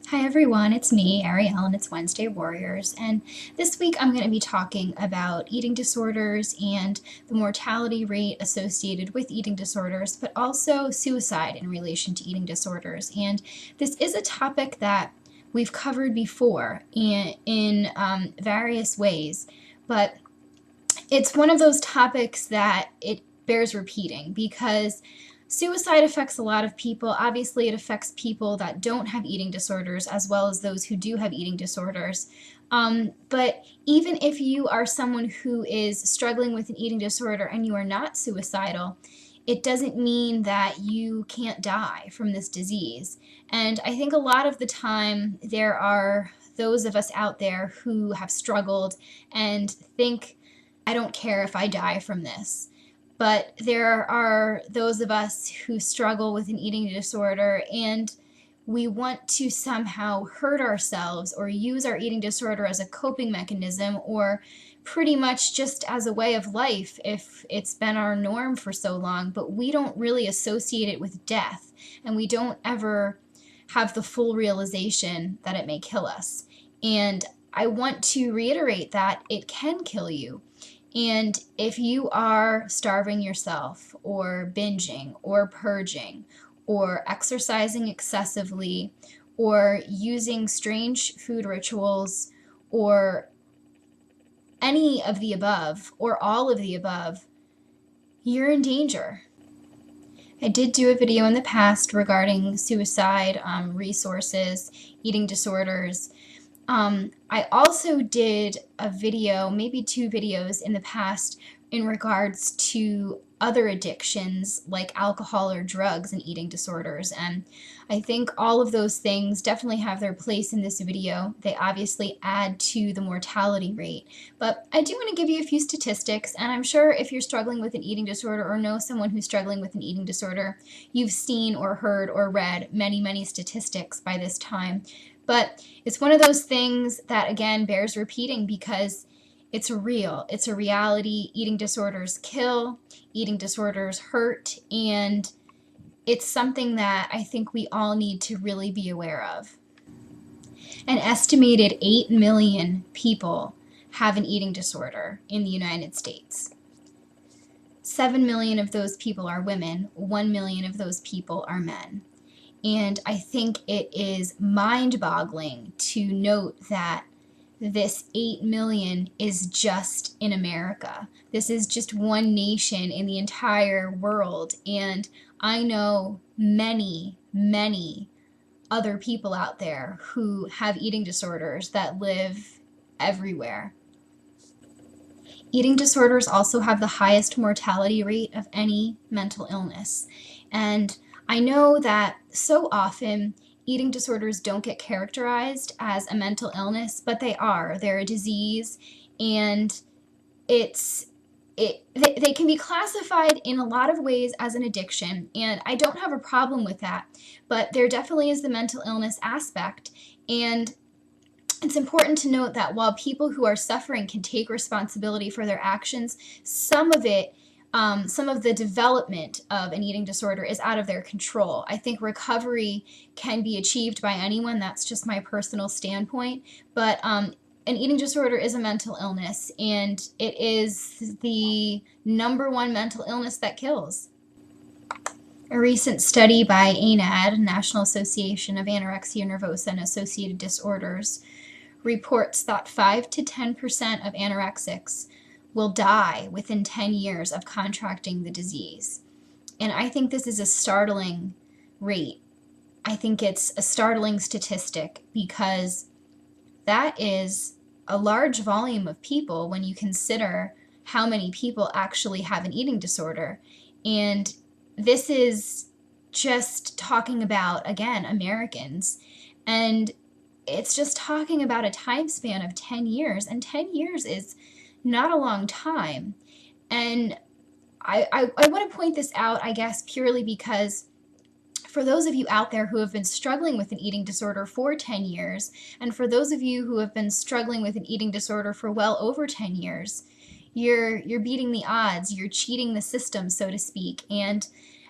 Hi everyone, it's me, Arielle, and it's Wednesday Warriors. And this week I'm going to be talking about eating disorders and the mortality rate associated with eating disorders, but also suicide in relation to eating disorders. And this is a topic that we've covered before in various ways, but it's one of those topics that it bears repeating because suicide affects a lot of people. Obviously, it affects people that don't have eating disorders as well as those who do have eating disorders. But even if you are someone who is struggling with an eating disorder and you are not suicidal, it doesn't mean that you can't die from this disease. And I think a lot of the time there are those of us out there who have struggled and think, I don't care if I die from this. But there are those of us who struggle with an eating disorder and we want to somehow hurt ourselves or use our eating disorder as a coping mechanism or pretty much just as a way of life if it's been our norm for so long, but we don't really associate it with death and we don't ever have the full realization that it may kill us. And I want to reiterate that it can kill you. And if you are starving yourself or binging or purging or exercising excessively or using strange food rituals or any of the above or all of the above, you're in danger. I did do a video in the past regarding suicide, resources, eating disorders. I also did a video, maybe two videos in the past in regards to other addictions like alcohol or drugs and eating disorders. And I think all of those things definitely have their place in this video. They obviously add to the mortality rate. But I do want to give you a few statistics, and I'm sure if you're struggling with an eating disorder or know someone who's struggling with an eating disorder, you've seen or heard or read many, many statistics by this time. But it's one of those things that, again, bears repeating because it's real. It's a reality. Eating disorders kill, eating disorders hurt, and it's something that I think we all need to really be aware of. An estimated 8 million people have an eating disorder in the United States. 7 million of those people are women, 1 million of those people are men. And I think it is mind-boggling to note that this 8 million is just in America. This is just one nation in the entire world. And I know many, many other people out there who have eating disorders that live everywhere. Eating disorders also have the highest mortality rate of any mental illness. And I know that so often eating disorders don't get characterized as a mental illness, but they are. They're a disease, and they can be classified in a lot of ways as an addiction, and I don't have a problem with that. But there definitely is the mental illness aspect, and it's important to note that while people who are suffering can take responsibility for their actions, some of the development of an eating disorder is out of their control. I think recovery can be achieved by anyone. That's just my personal standpoint. But an eating disorder is a mental illness, and it is the #1 mental illness that kills. A recent study by ANAD, National Association of Anorexia Nervosa and Associated Disorders, reports that 5 to 10% of anorexics will die within 10 years of contracting the disease. And I think this is a startling rate. I think it's a startling statistic because that is a large volume of people when you consider how many people actually have an eating disorder. And this is just talking about, again, Americans. And it's just talking about a time span of 10 years, and 10 years is not a long time. And I want to point this out, I guess, purely because for those of you out there who have been struggling with an eating disorder for 10 years, and for those of you who have been struggling with an eating disorder for well over 10 years, you're beating the odds, you're cheating the system, so to speak. And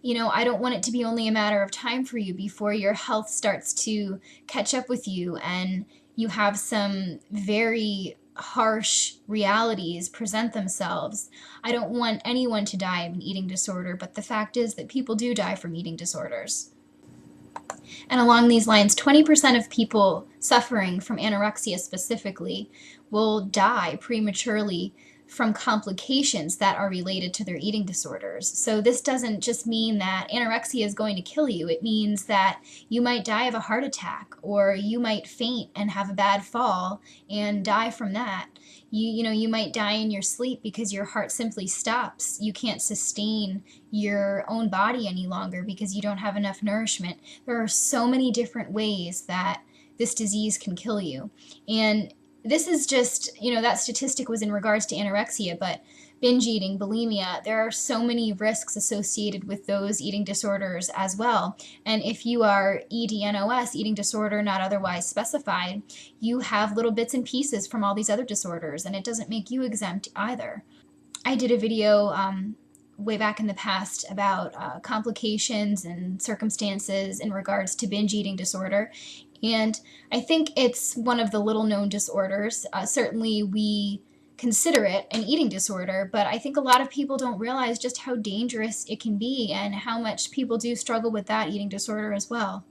I don't want it to be only a matter of time for you before your health starts to catch up with you and you have some very harsh realities present themselves. I don't want anyone to die of an eating disorder, but the fact is that people do die from eating disorders. And along these lines, 20% of people suffering from anorexia specifically will die prematurely from complications that are related to their eating disorders. So this doesn't just mean that anorexia is going to kill you. It means that you might die of a heart attack, or you might faint and have a bad fall and die from that. You might die in your sleep because your heart simply stops. You can't sustain your own body any longer because you don't have enough nourishment. There are so many different ways that this disease can kill you. And this is just, that statistic was in regards to anorexia, but binge eating, bulimia, there are so many risks associated with those eating disorders as well. And if you are EDNOS, eating disorder not otherwise specified, you have little bits and pieces from all these other disorders, and it doesn't make you exempt either. I did a video way back in the past about complications and circumstances in regards to binge eating disorder. And I think it's one of the little known disorders. Certainly we consider it an eating disorder, but I think a lot of people don't realize just how dangerous it can be and how much people do struggle with that eating disorder as well.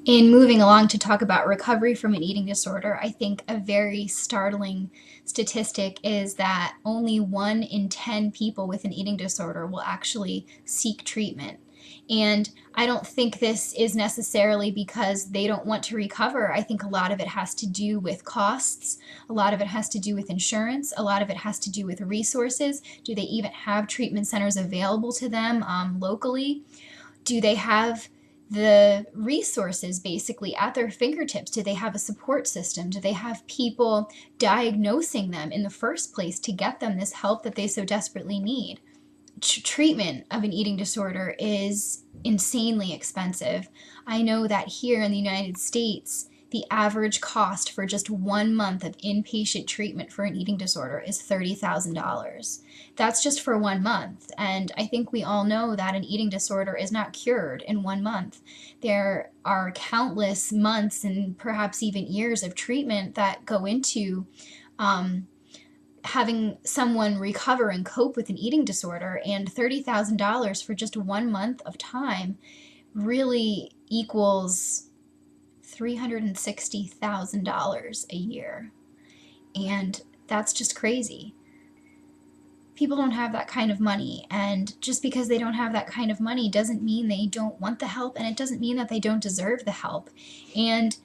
In moving along to talk about recovery from an eating disorder, I think a very startling statistic is that only 1 in 10 people with an eating disorder will actually seek treatment. And I don't think this is necessarily because they don't want to recover. I think a lot of it has to do with costs. A lot of it has to do with insurance. A lot of it has to do with resources. Do they even have treatment centers available to them locally? Do they have the resources basically at their fingertips? Do they have a support system? Do they have people diagnosing them in the first place to get them this help that they so desperately need? Treatment of an eating disorder is insanely expensive. I know that here in the United States, the average cost for just 1 month of inpatient treatment for an eating disorder is $30,000. That's just for 1 month. And I think we all know that an eating disorder is not cured in 1 month. There are countless months and perhaps even years of treatment that go into having someone recover and cope with an eating disorder, and $30,000 for just 1 month of time really equals $360,000 a year. And that's just crazy. People don't have that kind of money, and just because they don't have that kind of money doesn't mean they don't want the help, and it doesn't mean that they don't deserve the help. And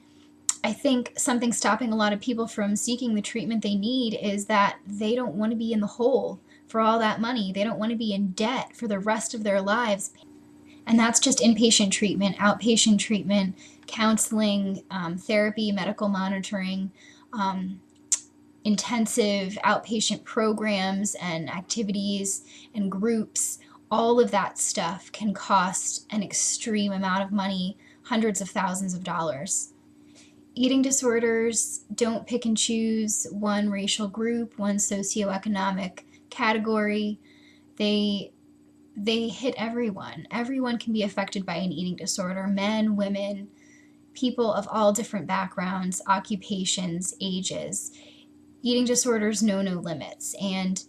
I think something stopping a lot of people from seeking the treatment they need is that they don't want to be in the hole for all that money. They don't want to be in debt for the rest of their lives. And that's just inpatient treatment, outpatient treatment, counseling, therapy, medical monitoring, intensive outpatient programs and activities and groups. All of that stuff can cost an extreme amount of money, hundreds of thousands of dollars. Eating disorders don't pick and choose one racial group, one socioeconomic category. They hit everyone. Everyone can be affected by an eating disorder: men, women, people of all different backgrounds, occupations, ages. Eating disorders know no limits, and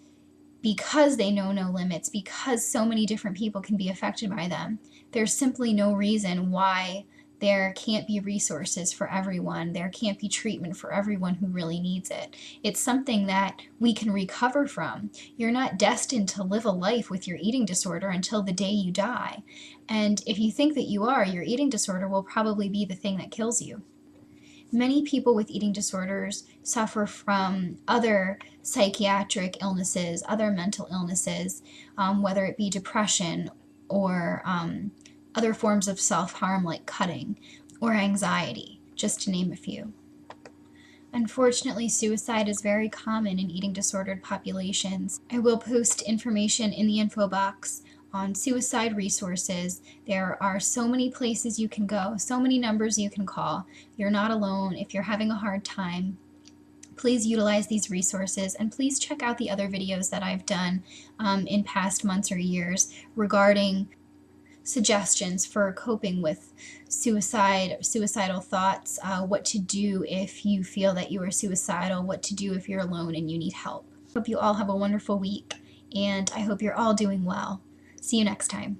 because they know no limits, because so many different people can be affected by them, there's simply no reason why there can't be resources for everyone. There can't be treatment for everyone who really needs it. It's something that we can recover from. You're not destined to live a life with your eating disorder until the day you die. And if you think that you are, your eating disorder will probably be the thing that kills you. Many people with eating disorders suffer from other psychiatric illnesses, other mental illnesses, whether it be depression or other forms of self-harm like cutting or anxiety, just to name a few. Unfortunately, suicide is very common in eating disordered populations. I will post information in the info box on suicide resources. There are so many places you can go, so many numbers you can call. You're not alone if you're having a hard time. Please utilize these resources, and please check out the other videos that I've done in past months or years regarding suggestions for coping with suicidal thoughts, what to do if you feel that you are suicidal, what to do if you're alone and you need help. Hope you all have a wonderful week, and I hope you're all doing well. See you next time.